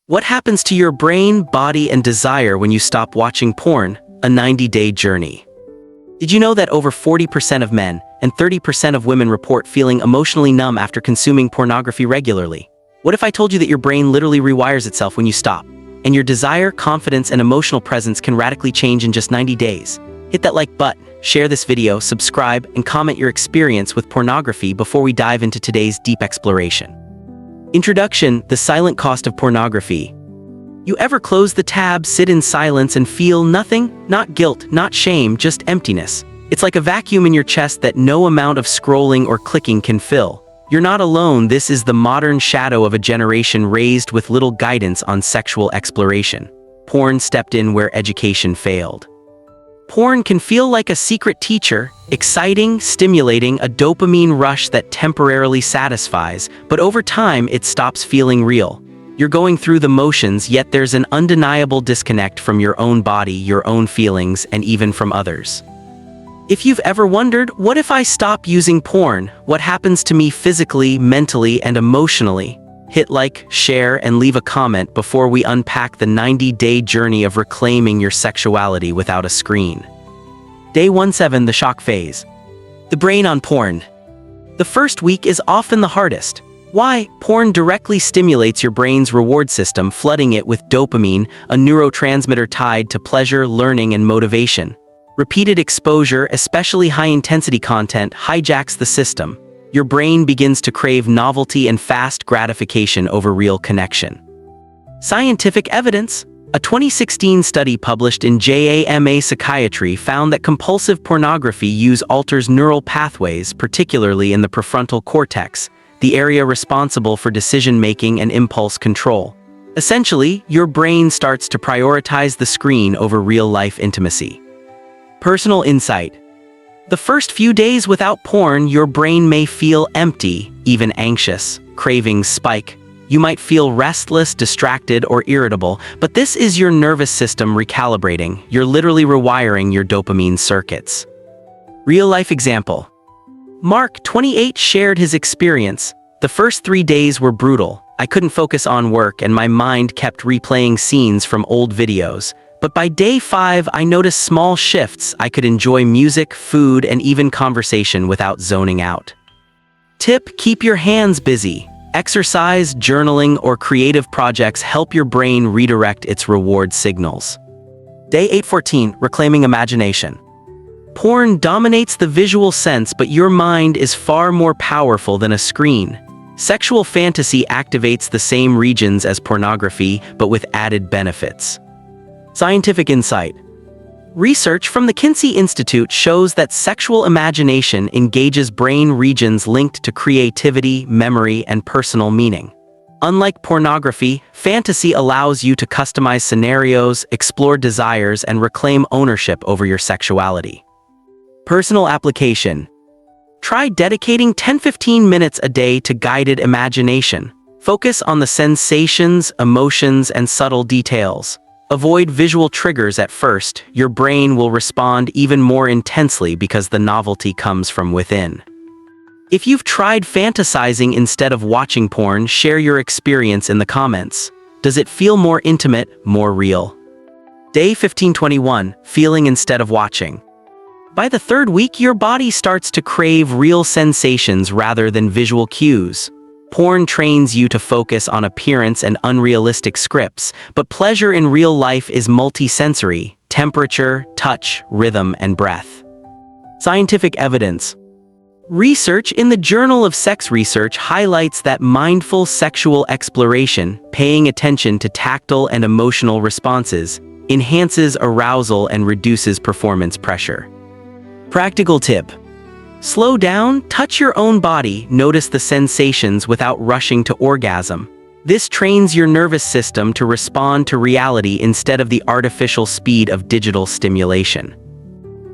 What happens to your brain, body, and desire when you stop watching porn? A 90-day journey. Did you know that over 40% of men and 30% of women report feeling emotionally numb after consuming pornography regularly? What if I told you that your brain literally rewires itself when you stop, and your desire, confidence, and emotional presence can radically change in just 90 days? Hit that like button, share this video, subscribe, and comment your experience with pornography before we dive into today's deep exploration. Introduction: the silent cost of pornography. You ever close the tab, sit in silence, and feel nothing? Not guilt, not shame, just emptiness. It's like a vacuum in your chest that no amount of scrolling or clicking can fill. You're not alone. This is the modern shadow of a generation raised with little guidance on sexual exploration. Porn stepped in where education failed. Porn can feel like a secret teacher, exciting, stimulating, a dopamine rush that temporarily satisfies, but over time it stops feeling real. You're going through the motions, yet there's an undeniable disconnect from your own body, your own feelings, and even from others. If you've ever wondered, what if I stop using porn? What happens to me physically, mentally, and emotionally? Hit like, share, and leave a comment before we unpack the 90-day journey of reclaiming your sexuality without a screen. Day 17, the shock phase. The brain on porn. The first week is often the hardest. Why? Porn directly stimulates your brain's reward system, flooding it with dopamine, a neurotransmitter tied to pleasure, learning, and motivation. Repeated exposure, especially high-intensity content, hijacks the system. Your brain begins to crave novelty and fast gratification over real connection. Scientific evidence. A 2016 study published in JAMA Psychiatry found that compulsive pornography use alters neural pathways, particularly in the prefrontal cortex, the area responsible for decision-making and impulse control. Essentially, your brain starts to prioritize the screen over real-life intimacy. Personal insight. The first few days without porn, your brain may feel empty, even anxious. Cravings spike. You might feel restless, distracted, or irritable, but this is your nervous system recalibrating. You're literally rewiring your dopamine circuits. Real-life example. Mark, 28, shared his experience. The first 3 days were brutal. I couldn't focus on work, and my mind kept replaying scenes from old videos. But by day 5, I noticed small shifts. I could enjoy music, food, and even conversation without zoning out. Tip: keep your hands busy. Exercise, journaling, or creative projects help your brain redirect its reward signals. Day 8-14, reclaiming imagination. Porn dominates the visual sense, but your mind is far more powerful than a screen. Sexual fantasy activates the same regions as pornography, but with added benefits. Scientific insight. Research from the Kinsey Institute shows that sexual imagination engages brain regions linked to creativity, memory, and personal meaning. Unlike pornography, fantasy allows you to customize scenarios, explore desires, and reclaim ownership over your sexuality. Personal application. Try dedicating 10-15 minutes a day to guided imagination. Focus on the sensations, emotions, and subtle details. Avoid visual triggers at first. Your brain will respond even more intensely because the novelty comes from within. If you've tried fantasizing instead of watching porn, share your experience in the comments. Does it feel more intimate, more real? Day 15-21, feeling instead of watching. By the third week, your body starts to crave real sensations rather than visual cues. Porn trains you to focus on appearance and unrealistic scripts, but pleasure in real life is multisensory: temperature, touch, rhythm, and breath. Scientific evidence. Research in the Journal of Sex Research highlights that mindful sexual exploration, paying attention to tactile and emotional responses, enhances arousal and reduces performance pressure. Practical tip. Slow down, touch your own body, notice the sensations without rushing to orgasm. This trains your nervous system to respond to reality instead of the artificial speed of digital stimulation.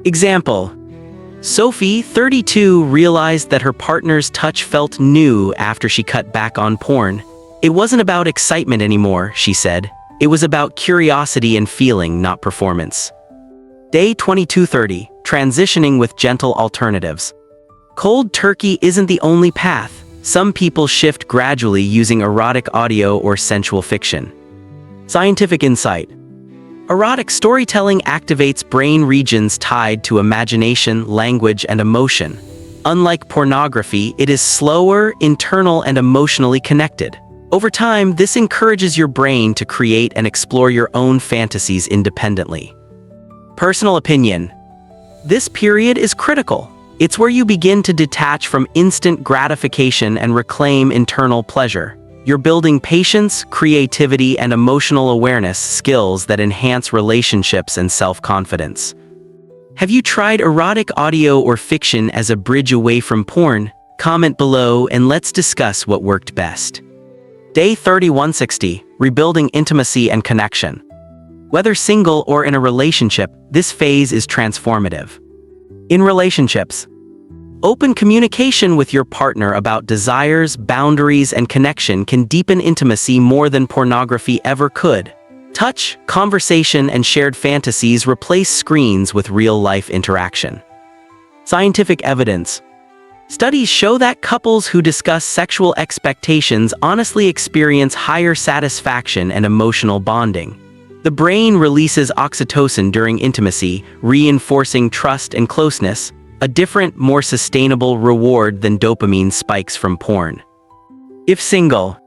Example: Sophie, 32, realized that her partner's touch felt new after she cut back on porn. It wasn't about excitement anymore, she said. It was about curiosity and feeling, not performance. Day 22-30, transitioning with gentle alternatives. Cold turkey isn't the only path. Some people shift gradually using erotic audio or sensual fiction. Scientific insight. Erotic storytelling activates brain regions tied to imagination, language, and emotion. Unlike pornography, it is slower, internal, and emotionally connected. Over time, this encourages your brain to create and explore your own fantasies independently. Personal opinion. This period is critical. It's where you begin to detach from instant gratification and reclaim internal pleasure. You're building patience, creativity, and emotional awareness, skills that enhance relationships and self-confidence. Have you tried erotic audio or fiction as a bridge away from porn? Comment below and let's discuss what worked best. Day 3160, Rebuilding Intimacy and Connection. Whether single or in a relationship, this phase is transformative. In relationships, open communication with your partner about desires, boundaries, and connection can deepen intimacy more than pornography ever could. Touch, conversation, and shared fantasies replace screens with real-life interaction. Scientific evidence. Studies show that couples who discuss sexual expectations honestly experience higher satisfaction and emotional bonding. The brain releases oxytocin during intimacy, reinforcing trust and closeness, a different, more sustainable reward than dopamine spikes from porn. If single,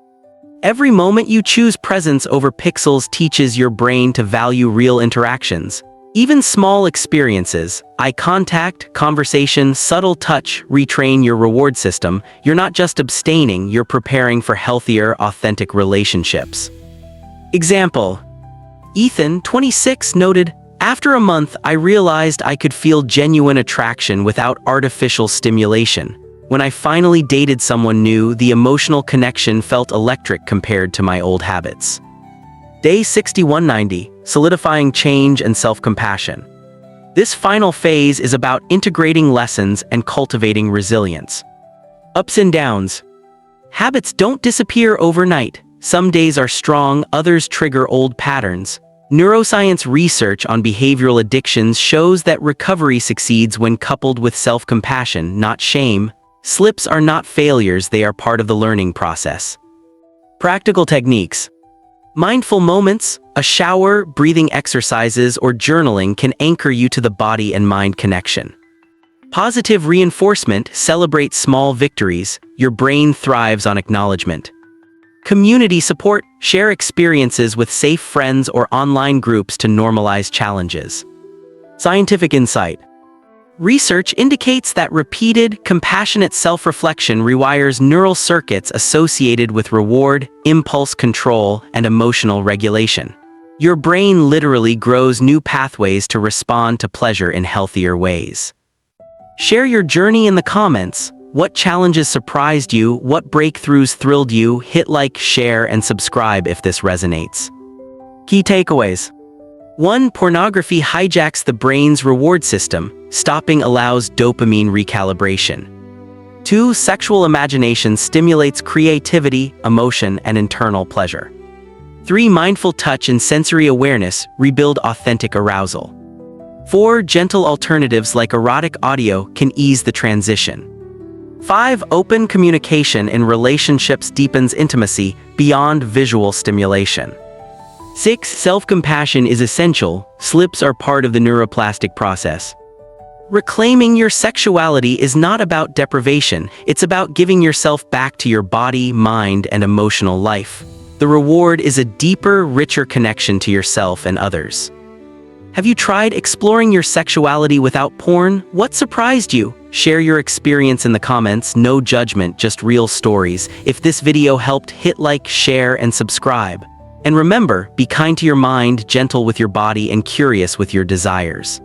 every moment you choose presence over pixels teaches your brain to value real interactions. Even small experiences, eye contact, conversation, subtle touch, retrain your reward system. You're not just abstaining, you're preparing for healthier, authentic relationships. Example. Ethan, 26, noted, "After a month, I realized I could feel genuine attraction without artificial stimulation. When I finally dated someone new, the emotional connection felt electric compared to my old habits." Day 6190, Solidifying Change and Self-Compassion. This final phase is about integrating lessons and cultivating resilience. Ups and downs. Habits don't disappear overnight. Some days are strong, others trigger old patterns. Neuroscience research on behavioral addictions shows that recovery succeeds when coupled with self-compassion, not shame. Slips are not failures, they are part of the learning process. Practical techniques. Mindful moments, a shower, breathing exercises, or journaling can anchor you to the body and mind connection. Positive reinforcement, celebrate small victories, your brain thrives on acknowledgement. Community support, share experiences with safe friends or online groups to normalize challenges. Scientific insight. Research indicates that repeated, compassionate self-reflection rewires neural circuits associated with reward, impulse control, and emotional regulation. Your brain literally grows new pathways to respond to pleasure in healthier ways. Share your journey in the comments. What challenges surprised you? What breakthroughs thrilled you? Hit like, share, and subscribe if this resonates. Key takeaways. 1. Pornography hijacks the brain's reward system. Stopping allows dopamine recalibration. 2. Sexual imagination stimulates creativity, emotion, and internal pleasure. 3. Mindful touch and sensory awareness rebuild authentic arousal. 4. Gentle alternatives like erotic audio can ease the transition. 5. Open communication in relationships deepens intimacy beyond visual stimulation. 6. Self-compassion is essential. Slips are part of the neuroplastic process. Reclaiming your sexuality is not about deprivation, it's about giving yourself back to your body, mind, and emotional life. The reward is a deeper, richer connection to yourself and others. Have you tried exploring your sexuality without porn? What surprised you? Share your experience in the comments, no judgment, just real stories. If this video helped, hit like, share, and subscribe. And remember, be kind to your mind, gentle with your body, and curious with your desires.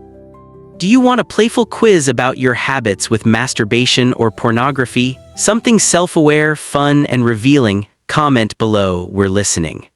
Do you want a playful quiz about your habits with masturbation or pornography? Something self-aware, fun, and revealing? Comment below, we're listening.